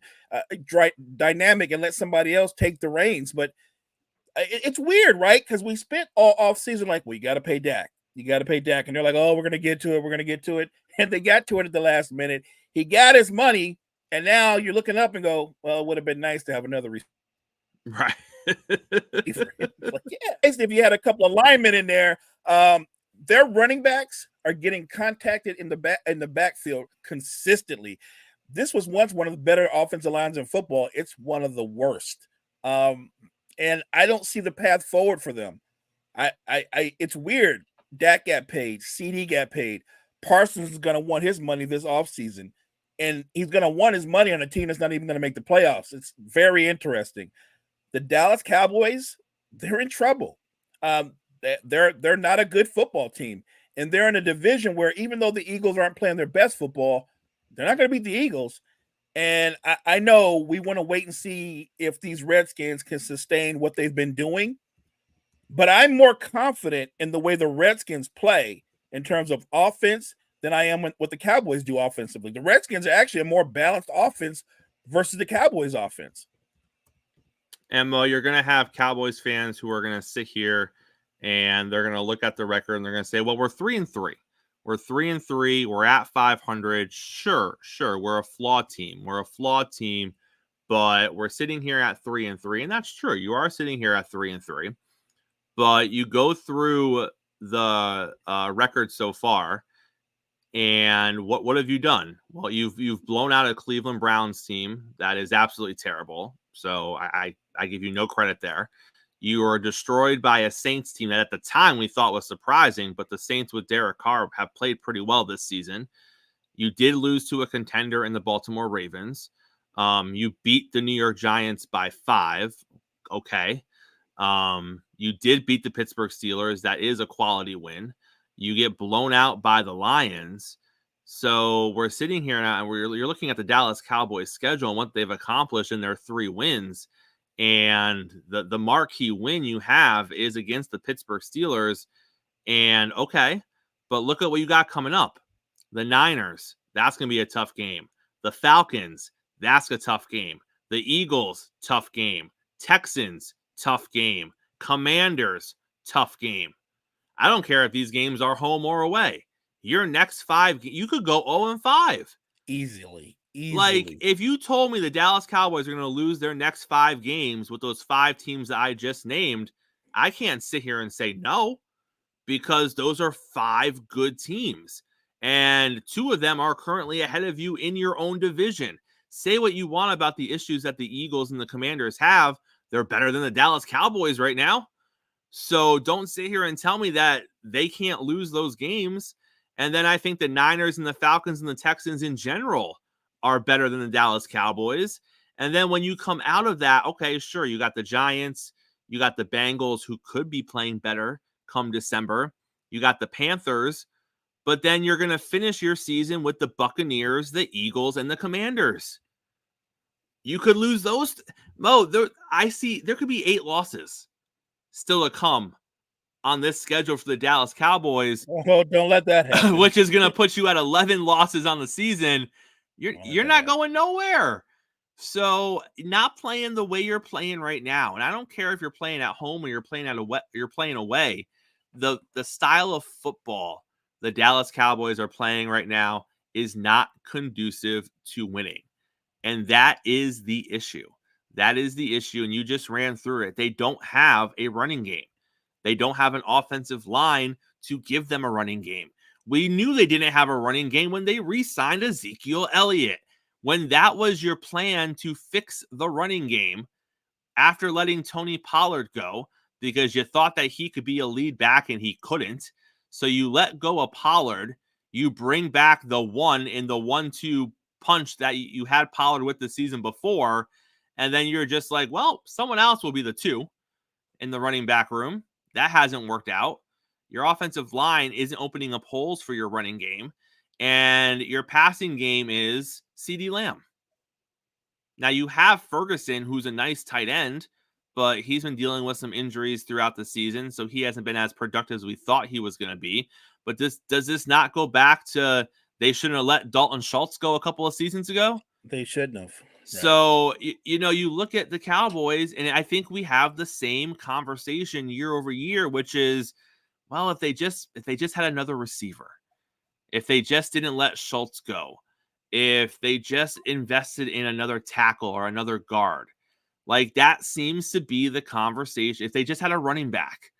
dynamic and let somebody else take the reins. But it's weird, right? Because we spent all off season like, well, you got to pay Dak. You got to pay Dak. And they're like, oh, we're going to get to it. We're going to get to it. And they got to it at the last minute. He got his money. And now you're looking up and go, well, it would have been nice to have another right. Like, yeah, if you had a couple of linemen in there, their running backs are getting contacted in the backfield consistently. This was once one of the better offensive lines in football. It's one of the worst. And I don't see the path forward for them. It's weird. Dak got paid. CD got paid. Parsons is going to want his money this offseason. And he's going to want his money on a team that's not even going to make the playoffs. It's very interesting. The Dallas Cowboys, they're in trouble. They're not a good football team. And they're in a division where even though the Eagles aren't playing their best football, they're not going to beat the Eagles. And I know we want to wait and see if these Redskins can sustain what they've been doing. But I'm more confident in the way the Redskins play in terms of offense than I am with what the Cowboys do offensively. The Redskins are actually a more balanced offense versus the Cowboys offense. And Mo, you're going to have Cowboys fans who are going to sit here and they're going to look at the record and they're going to say, well, we're 3-3. We're 3-3. We're at 500. Sure. We're a flawed team. But we're sitting here at 3-3. And that's true. You are sitting here at 3-3. But you go through the record so far, and what have you done? Well, you've blown out a Cleveland Browns team that is absolutely terrible. So I give you no credit there. You are destroyed by a Saints team that at the time we thought was surprising, but the Saints with Derek Carr have played pretty well this season. You did lose to a contender in the Baltimore Ravens. You beat the New York Giants by 5. Okay. You did beat the Pittsburgh Steelers. That is a quality win. You get blown out by the Lions. So we're sitting here now and you're looking at the Dallas Cowboys schedule and what they've accomplished in their 3 wins. And the marquee win you have is against the Pittsburgh Steelers. And okay, but look at what you got coming up. The Niners, that's going to be a tough game. The Falcons, that's a tough game. The Eagles, tough game. Texans, tough game. Commanders, tough game. I don't care if these games are home or away. Your next 5, you could go 0-5. Easily. Like, if you told me the Dallas Cowboys are going to lose their next 5 games with those 5 teams that I just named, I can't sit here and say no, because those are 5 good teams. And 2 of them are currently ahead of you in your own division. Say what you want about the issues that the Eagles and the Commanders have. They're better than the Dallas Cowboys right now. So don't sit here and tell me that they can't lose those games. And then I think the Niners and the Falcons and the Texans in general are better than the Dallas Cowboys. And then when you come out of that, okay, sure, you got the Giants, you got the Bengals who could be playing better come December. You got the Panthers, but then you're going to finish your season with the Buccaneers, the Eagles, and the Commanders. You could lose those. Mo, I see there could be 8 losses still to come on this schedule for the Dallas Cowboys. Oh, don't let that happen. Which is going to put you at 11 losses on the season. You're not going nowhere. So not playing the way you're playing right now, and I don't care if you're playing at home or you're playing away. The style of football the Dallas Cowboys are playing right now is not conducive to winning. And that is the issue. That is the issue, and you just ran through it. They don't have a running game. They don't have an offensive line to give them a running game. We knew they didn't have a running game when they re-signed Ezekiel Elliott. When that was your plan to fix the running game after letting Tony Pollard go because you thought that he could be a lead back and he couldn't. So you let go of Pollard. You bring back the 1 in the 1-2 punch that you had Pollard with the season before. And then you're just like, well, someone else will be the 2 in the running back room. That hasn't worked out. Your offensive line isn't opening up holes for your running game. And your passing game is CeeDee Lamb. Now you have Ferguson, who's a nice tight end, but he's been dealing with some injuries throughout the season, so he hasn't been as productive as we thought he was going to be. But does this not go back to they shouldn't have let Dalton Schultz go a couple of seasons ago? They shouldn't have. So, you look at the Cowboys, and I think we have the same conversation year over year, which is, well, if they just had another receiver, if they just didn't let Schultz go, if they just invested in another tackle or another guard, like that seems to be the conversation. If they just had a running back,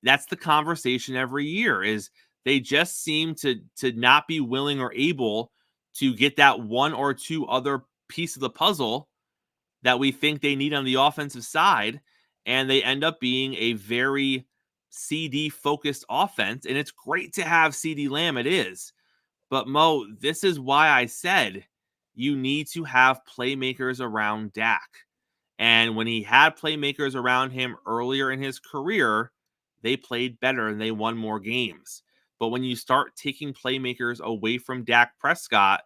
that's the conversation every year is they just seem to not be willing or able to get that 1 or 2 other piece of the puzzle that we think they need on the offensive side. And they end up being a very CD focused offense. And it's great to have CeeDee Lamb. It is. But Mo, this is why I said you need to have playmakers around Dak. And when he had playmakers around him earlier in his career, they played better and they won more games. But when you start taking playmakers away from Dak Prescott,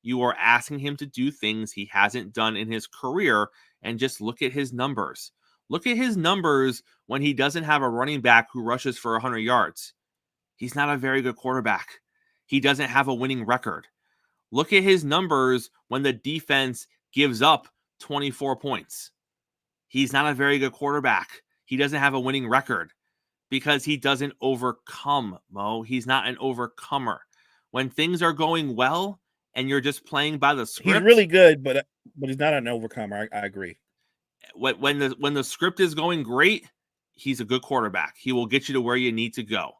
you are asking him to do things he hasn't done in his career. And just look at his numbers. Look at his numbers when he doesn't have a running back who rushes for 100 yards. He's not a very good quarterback. He doesn't have a winning record. Look at his numbers when the defense gives up 24 points. He's not a very good quarterback. He doesn't have a winning record because he doesn't overcome, Mo. He's not an overcomer. When things are going well and you're just playing by the script. He's really good, but he's not an overcomer. I agree. When the script is going great, he's a good quarterback. He will get you to where you need to go.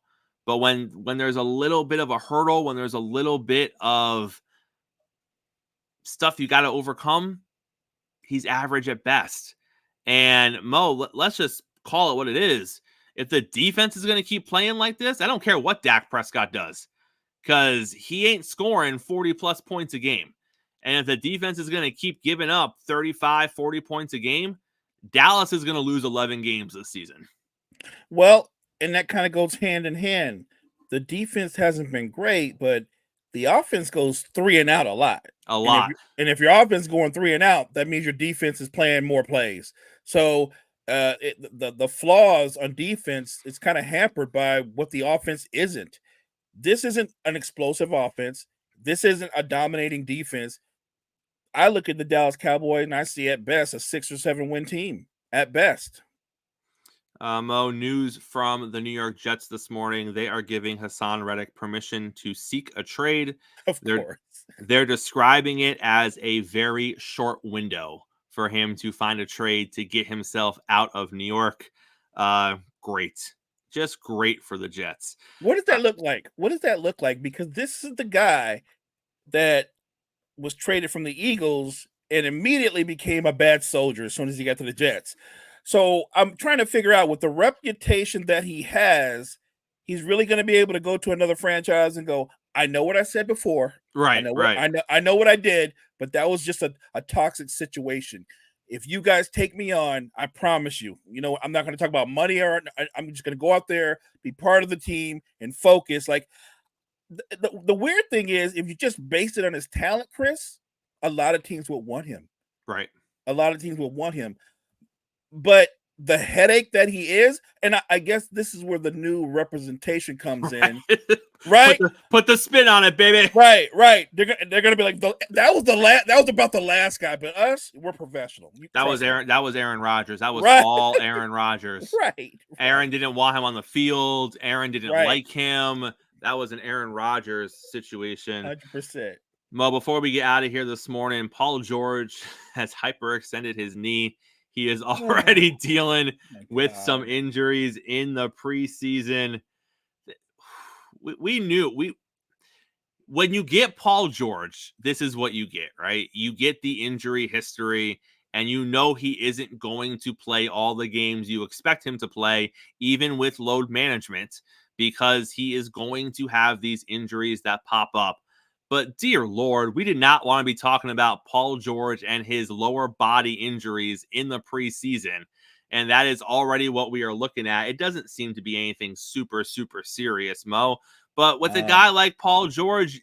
But when there's a little bit of a hurdle, when there's a little bit of stuff you got to overcome, he's average at best. And Mo, let's just call it what it is. If the defense is going to keep playing like this, I don't care what Dak Prescott does, because he ain't scoring 40-plus points a game. And if the defense is going to keep giving up 35, 40 points a game, Dallas is going to lose 11 games this season. Well, and that kind of goes hand in hand. The defense hasn't been great, but the offense goes 3 and out a lot. And if your offense is going 3 and out, that means your defense is playing more plays. So the flaws on defense is kind of hampered by what the offense isn't. This isn't an explosive offense. This isn't a dominating defense. I look at the Dallas Cowboys and I see at best a 6 or 7 win team at best. Mo, news from the New York Jets this morning. They are giving Hassan Reddick permission to seek a trade. Of course. They're describing it as a very short window for him to find a trade to get himself out of New York. Great. Just great for the Jets. What does that look like? What does that look like? Because this is the guy that was traded from the Eagles and immediately became a bad soldier as soon as he got to the Jets. So I'm trying to figure out, with the reputation that he has, he's really going to be able to go to another franchise and go, I know what I said before. Right, I know what I did, but that was just a toxic situation. If you guys take me on, I promise you, I'm not going to talk about money, or I'm just going to go out there, be part of the team, and focus. Like, the weird thing is, if you just base it on his talent, Chris, a lot of teams will want him. Right. A lot of teams will want him. But the headache that he is, and I guess this is where the new representation comes in, right? Put the spin on it, baby. Right. They're gonna be like, that was about the last guy, but us, we're professional. That was Aaron Rodgers. That was all Aaron Rodgers. Right. Aaron didn't want him on the field. Aaron didn't like him. That was an Aaron Rodgers situation. 100%. Mo, before we get out of here this morning, Paul George has hyperextended his knee. He is already dealing with some injuries in the preseason. We knew when you get Paul George, this is what you get, right? You get the injury history, and you know he isn't going to play all the games you expect him to play, even with load management, because he is going to have these injuries that pop up. But dear Lord, we did not want to be talking about Paul George and his lower body injuries in the preseason. And that is already what we are looking at. It doesn't seem to be anything super, super serious, Mo. But with a guy like Paul George,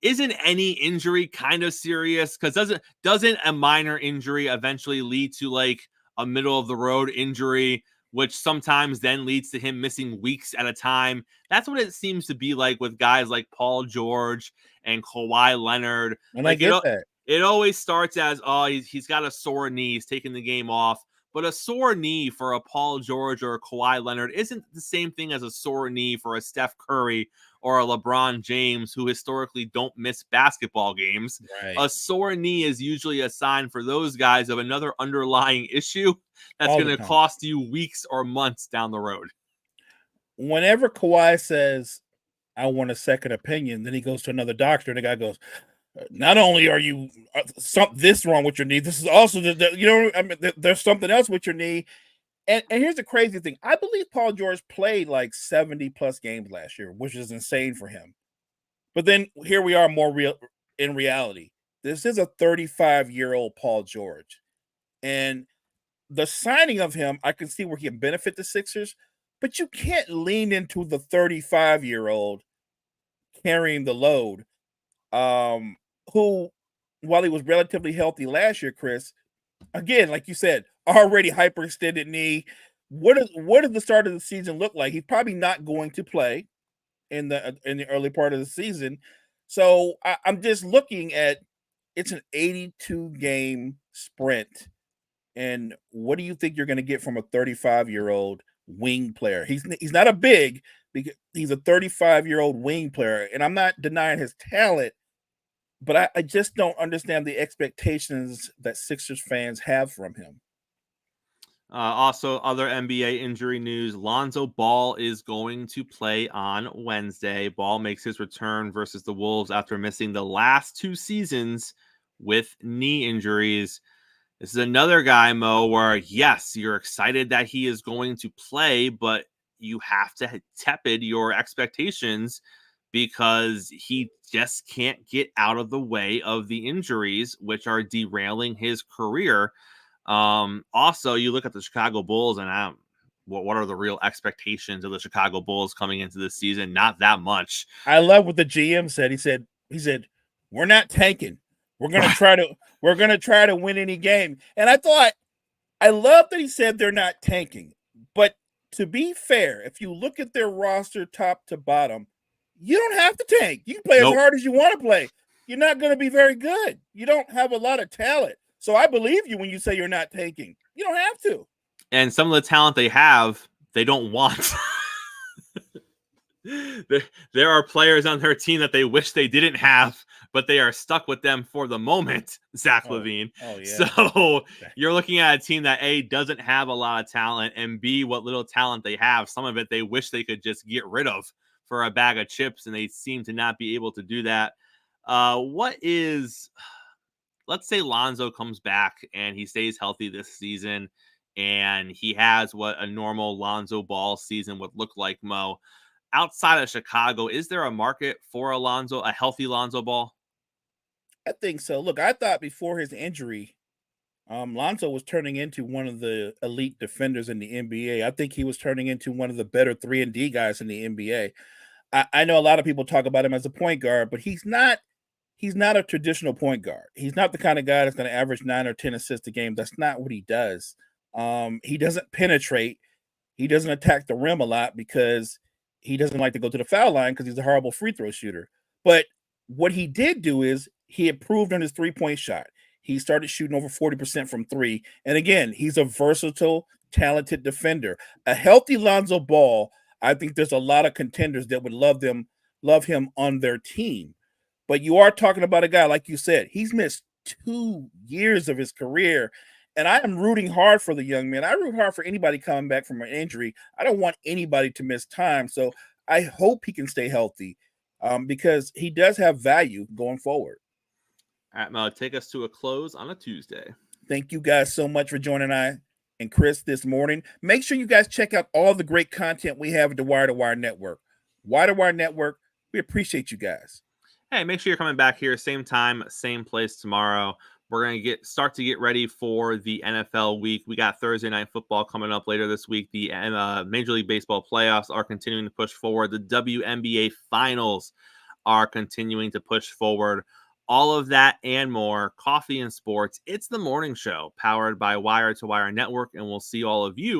isn't any injury kind of serious? Because doesn't a minor injury eventually lead to like a middle of the road injury, which sometimes then leads to him missing weeks at a time? That's what it seems to be like with guys like Paul George and Kawhi Leonard. And like, I get that. It always starts as, he's got a sore knee, he's taking the game off. But a sore knee for a Paul George or a Kawhi Leonard isn't the same thing as a sore knee for a Steph Curry or a LeBron James, who historically don't miss basketball games. Right. A sore knee is usually a sign for those guys of another underlying issue that's going to cost you weeks or months down the road. Whenever Kawhi says, I want a second opinion, then he goes to another doctor, and the guy goes, not only are you this wrong with your knee, this is also there's something else with your knee. And here's the crazy thing. I believe Paul George played like 70 plus games last year, which is insane for him. But then here we are in reality. This is a 35-year-old Paul George. And the signing of him, I can see where he can benefit the Sixers, but you can't lean into the 35-year-old carrying the load. Who, while he was relatively healthy last year, Chris, again, like you said, already hyperextended knee. What does the start of the season look like? He's probably not going to play. in the early part of the season. So I'm just looking at it's an 82 game sprint. And what do you think you're going to get from a 35-year-old wing player? He's not a big, because he's a 35-year-old wing player, and I'm not denying his talent, but I just don't understand the expectations that Sixers fans have from him. Also, other NBA injury news. Lonzo Ball is going to play on Wednesday. Ball makes his return versus the Wolves after missing the last 2 seasons with knee injuries. This is another guy, Mo, where, yes, you're excited that he is going to play, but you have to tepid your expectations because he just can't get out of the way of the injuries, which are derailing his career. Also, you look at the Chicago Bulls, and what are the real expectations of the Chicago Bulls coming into this season? Not that much. I love what the GM said. He said, we're not tanking. We're gonna try to win any game. And I love that he said they're not tanking. But to be fair, if you look at their roster top to bottom, you don't have to tank. You can play as hard as you want to play. You're not going to be very good. You don't have a lot of talent. So I believe you when you say you're not tanking. You don't have to. And some of the talent they have, they don't want. There are players on their team that they wish they didn't have, but they are stuck with them for the moment, Zach LaVine. Oh, yeah. So you're looking at a team that A, doesn't have a lot of talent, and B, what little talent they have, some of it they wish they could just get rid of for a bag of chips, and they seem to not be able to do that. Let's say Lonzo comes back and he stays healthy this season, and he has what a normal Lonzo Ball season would look like, Mo. Outside of Chicago, is there a market for a healthy Lonzo Ball? I think so. Look, I thought before his injury, Lonzo was turning into one of the elite defenders in the NBA. I think he was turning into one of the better 3-and-D guys in the NBA. I know a lot of people talk about him as a point guard, but he's not a traditional point guard. He's not the kind of guy that's going to average 9 or 10 assists a game. That's not what he does. He doesn't penetrate. He doesn't attack the rim a lot because he doesn't like to go to the foul line because he's a horrible free throw shooter. But what he did do is he improved on his 3-point shot. He started shooting over 40% from 3. And again, he's a versatile, talented defender. A healthy Lonzo Ball, I think there's a lot of contenders that would love him on their team. But you are talking about a guy, like you said, he's missed 2 years of his career. And I am rooting hard for the young man. I root hard for anybody coming back from an injury. I don't want anybody to miss time. So I hope he can stay healthy because he does have value going forward. All right, Mo, take us to a close on a Tuesday. Thank you guys so much for joining I and Chris this morning. Make sure you guys check out all the great content we have at the Wire to Wire Network. Wire to Wire Network, we appreciate you guys. Hey, make sure you're coming back here, same time, same place tomorrow. We're going to start to get ready for the NFL week. We got Thursday Night Football coming up later this week. The Major League Baseball playoffs are continuing to push forward. The WNBA finals are continuing to push forward. All of that and more. Coffee and Sports. It's the morning show powered by Wire to Wire Network, and we'll see all of you